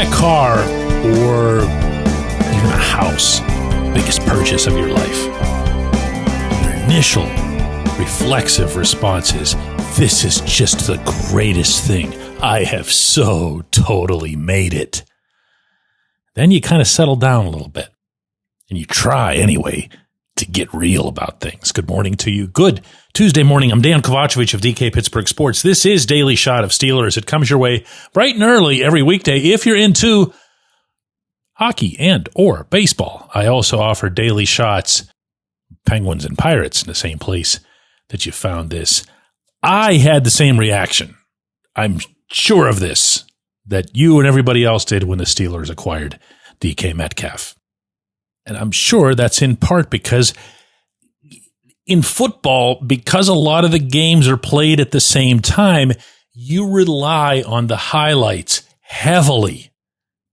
a car or even a house, biggest purchase of your life, your initial reflexive response is, this is just the greatest thing. I have so totally made it. Then you kind of settle down a little bit and you try anyway to get real about things. Good morning to you. Good Tuesday morning. I'm Dejan Kovacevic of DK Pittsburgh Sports. This is Daily Shot of Steelers. It comes your way bright and early every weekday if you're into hockey and or baseball. I also offer daily shots, Penguins and Pirates, in the same place that you found this. I had the same reaction. I'm sure of this, that you and everybody else did when the Steelers acquired DK Metcalf. And I'm sure that's in part because in football, because a lot of the games are played at the same time, you rely on the highlights heavily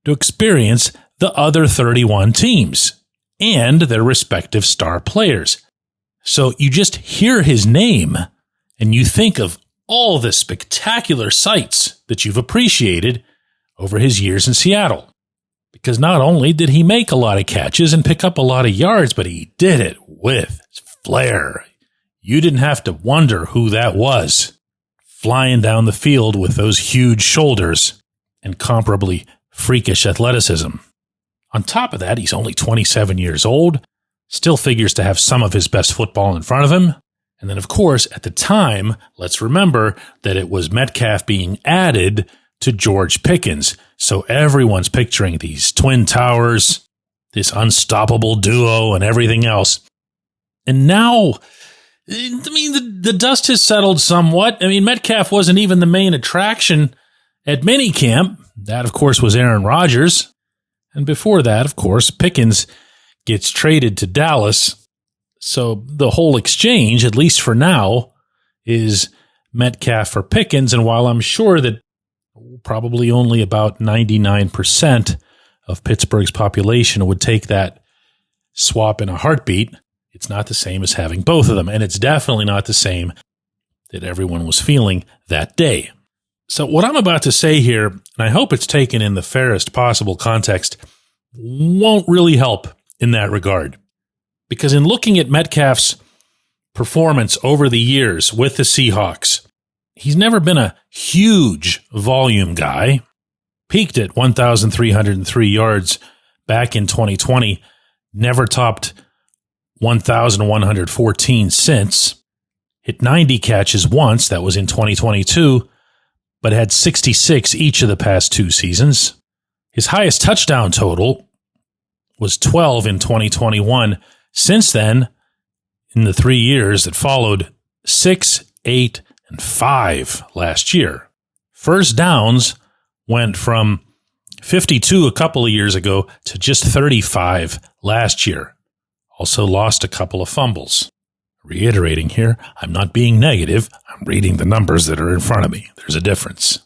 to experience the other 31 teams and their respective star players. So you just hear his name and you think of all the spectacular sights that you've appreciated over his years in Seattle. Because not only did he make a lot of catches and pick up a lot of yards, but he did it with flair. You didn't have to wonder who that was, flying down the field with those huge shoulders and comparably freakish athleticism. On top of that, he's only 27 years old, still figures to have some of his best football in front of him. And then, of course, at the time, let's remember that it was Metcalf being added to George Pickens. So everyone's picturing these twin towers, this unstoppable duo and everything else. And now, I mean, the dust has settled somewhat. I mean, Metcalf wasn't even the main attraction at minicamp. That, of course, was Aaron Rodgers. And before that, of course, Pickens gets traded to Dallas. So the whole exchange, at least for now, is Metcalf for Pickens. And while I'm sure that probably only about 99% of Pittsburgh's population would take that swap in a heartbeat, it's not the same as having both of them. And it's definitely not the same that everyone was feeling that day. So what I'm about to say here, and I hope it's taken in the fairest possible context, won't really help in that regard. Because in looking at Metcalf's performance over the years with the Seahawks, he's never been a huge volume guy. Peaked at 1,303 yards back in 2020. Never topped 1,114 since. Hit 90 catches once. That was in 2022. But had 66 each of the past two seasons. His highest touchdown total was 12 in 2021. Since then, in the 3 years that followed, 6, 8, and 5 last year. First downs went from 52 a couple of years ago to just 35 last year. Also lost a couple of fumbles. Reiterating here, I'm not being negative. I'm reading the numbers that are in front of me. There's a difference.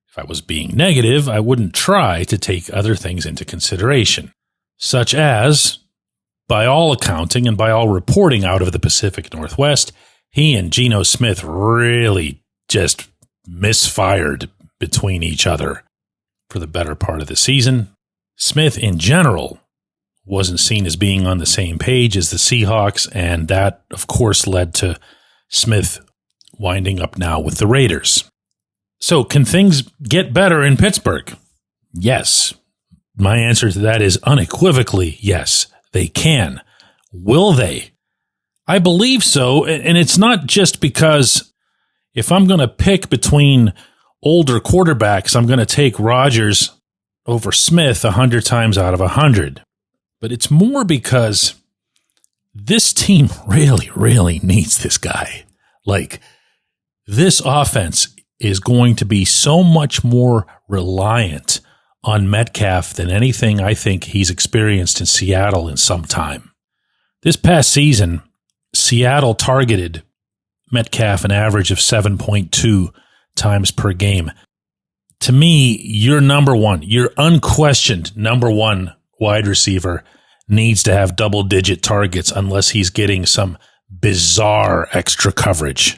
If I was being negative, I wouldn't try to take other things into consideration, such as, by all accounting and by all reporting out of the Pacific Northwest, he and Geno Smith really just misfired between each other for the better part of the season. Smith, in general, wasn't seen as being on the same page as the Seahawks, and that, of course, led to Smith winding up now with the Raiders. So, can things get better in Pittsburgh? Yes. My answer to that is unequivocally yes, they can. Will they? I believe so, and it's not just because if I'm going to pick between older quarterbacks, I'm going to take Rodgers over Smith 100 times out of 100. But it's more because this team really, really needs this guy. Like, this offense is going to be so much more reliant on Metcalf than anything I think he's experienced in Seattle in some time. This past season, Seattle targeted Metcalf an average of 7.2 times per game. To me, your unquestioned number one wide receiver needs to have double-digit targets unless he's getting some bizarre extra coverage.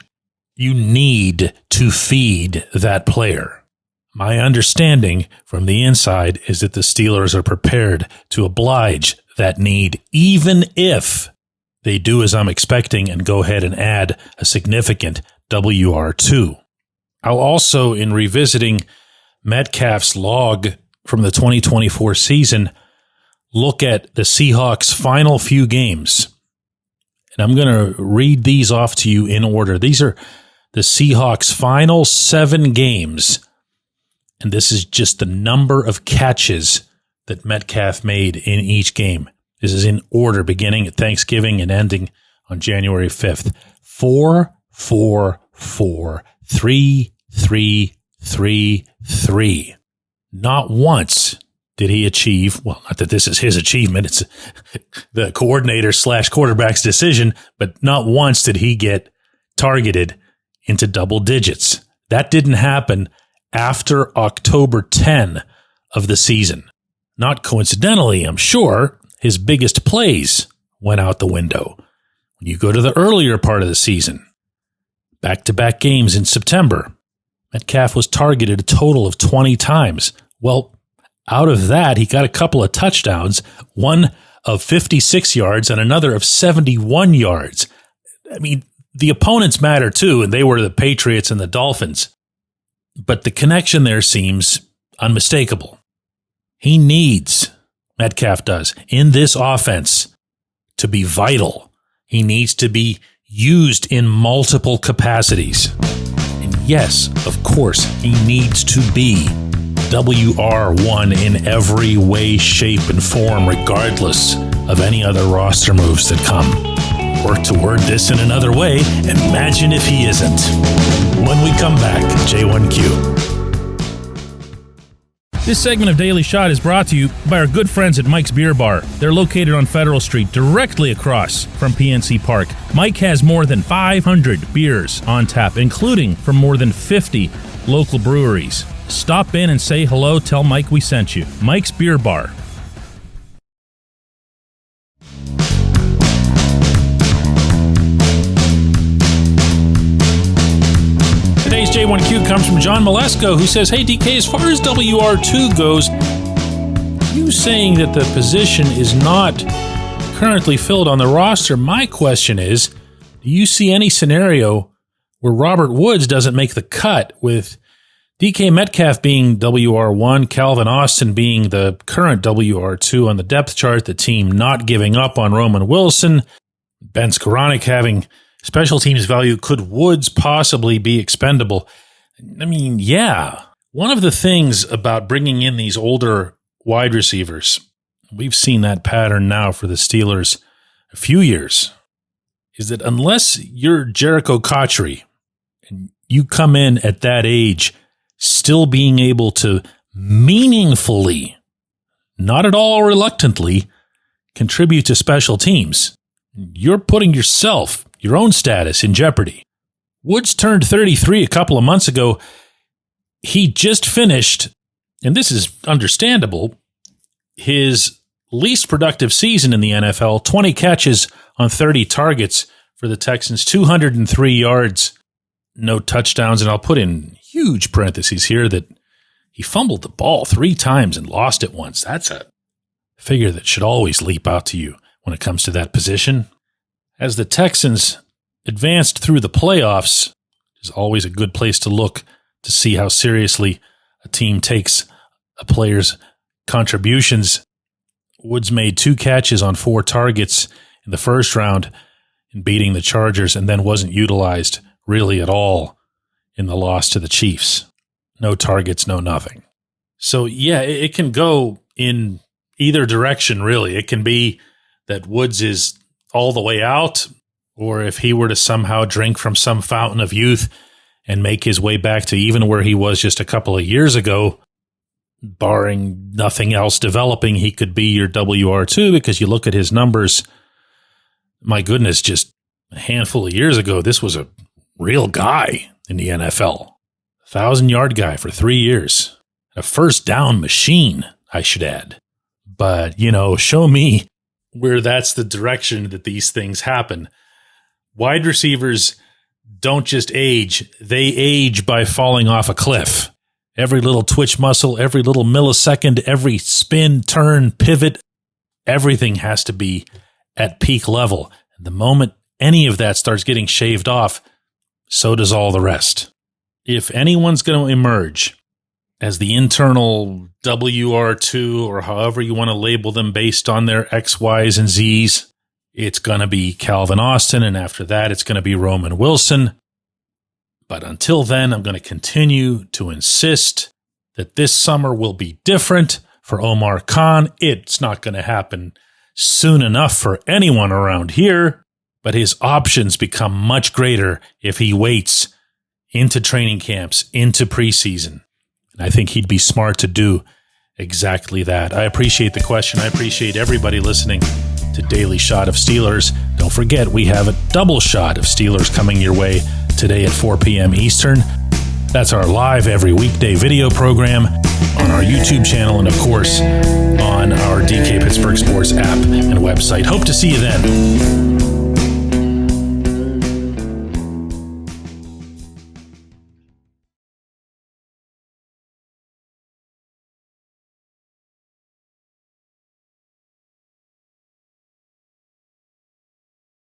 You need to feed that player. My understanding from the inside is that the Steelers are prepared to oblige that need, even if they do as I'm expecting and go ahead and add a significant WR2. I'll also, in revisiting Metcalf's log from the 2024 season, look at the Seahawks' final few games. And I'm going to read these off to you in order. These are the Seahawks' final 7 games. And this is just the number of catches that Metcalf made in each game. This is in order, beginning at Thanksgiving and ending on January 5th. 4, 4, 4, 3, 3, 3, 3. Not once did he achieve, well, not that this is his achievement, it's the coordinator/quarterback's decision, but not once did he get targeted into double digits. That didn't happen after October 10 of the season. Not coincidentally, I'm sure, his biggest plays went out the window. When you go to the earlier part of the season, back-to-back games in September, Metcalf was targeted a total of 20 times. Well, out of that, he got a couple of touchdowns, one of 56 yards and another of 71 yards. I mean, the opponents matter too, and they were the Patriots and the Dolphins. But the connection there seems unmistakable. He needs, Metcalf does, in this offense to be vital. He needs to be used in multiple capacities. And yes, of course, he needs to be WR1 in every way, shape, and form, regardless of any other roster moves that come. Or to word this in another way, imagine if he isn't. When we come back, J1Q. This segment of Daily Shot is brought to you by our good friends at Mike's Beer Bar. They're located on Federal Street, directly across from PNC Park. Mike has more than 500 beers on tap, including from more than 50 local breweries. Stop in and say hello. Tell Mike we sent you. Mike's Beer Bar. Today's J1Q comes from John Malesko, who says, hey, DK, as far as WR2 goes, you saying that the position is not currently filled on the roster, my question is, do you see any scenario where Robert Woods doesn't make the cut, with DK Metcalf being WR1, Calvin Austin being the current WR2 on the depth chart, the team not giving up on Roman Wilson, Ben Skoranek having special teams value? Could Woods possibly be expendable? I mean, yeah. One of the things about bringing in these older wide receivers, we've seen that pattern now for the Steelers a few years, is that unless you're Jericho Cotchery and you come in at that age still being able to meaningfully, not at all reluctantly, contribute to special teams, you're putting yourself, your own status, in jeopardy. Woods turned 33 a couple of months ago. He just finished, and this is understandable, his least productive season in the NFL, 20 catches on 30 targets for the Texans, 203 yards, no touchdowns, and I'll put in huge parentheses here that he fumbled the ball 3 times and lost it once. That's a figure that should always leap out to you when it comes to that position. As the Texans advanced through the playoffs, is always a good place to look to see how seriously a team takes a player's contributions. Woods made 2 catches on 4 targets in the first round in beating the Chargers, and then wasn't utilized really at all in the loss to the Chiefs. No targets, no nothing. So yeah, it can go in either direction, really. It can be that Woods is all the way out, or if he were to somehow drink from some fountain of youth and make his way back to even where he was just a couple of years ago, barring nothing else developing, he could be your WR2, because you look at his numbers, my goodness, just a handful of years ago, this was a real guy in the NFL. 1,000-yard guy for 3 years. A first down machine, I should add. But, show me where that's the direction that these things happen. Wide receivers don't just age, they age by falling off a cliff. Every little twitch muscle, every little millisecond, every spin, turn, pivot, everything has to be at peak level. The moment any of that starts getting shaved off, so does all the rest. If anyone's going to emerge as the internal WR2, or however you want to label them based on their X, Ys, and Zs, it's going to be Calvin Austin, and after that, it's going to be Roman Wilson. But until then, I'm going to continue to insist that this summer will be different for Omar Khan. It's not going to happen soon enough for anyone around here, but his options become much greater if he waits into training camps, into preseason. And I think he'd be smart to do exactly that. I appreciate the question. I appreciate everybody listening to Daily Shot of Steelers. Don't forget, we have a double shot of Steelers coming your way today at 4 p.m. Eastern. That's our live every weekday video program on our YouTube channel and, of course, on our DK Pittsburgh Sports app and website. Hope to see you then.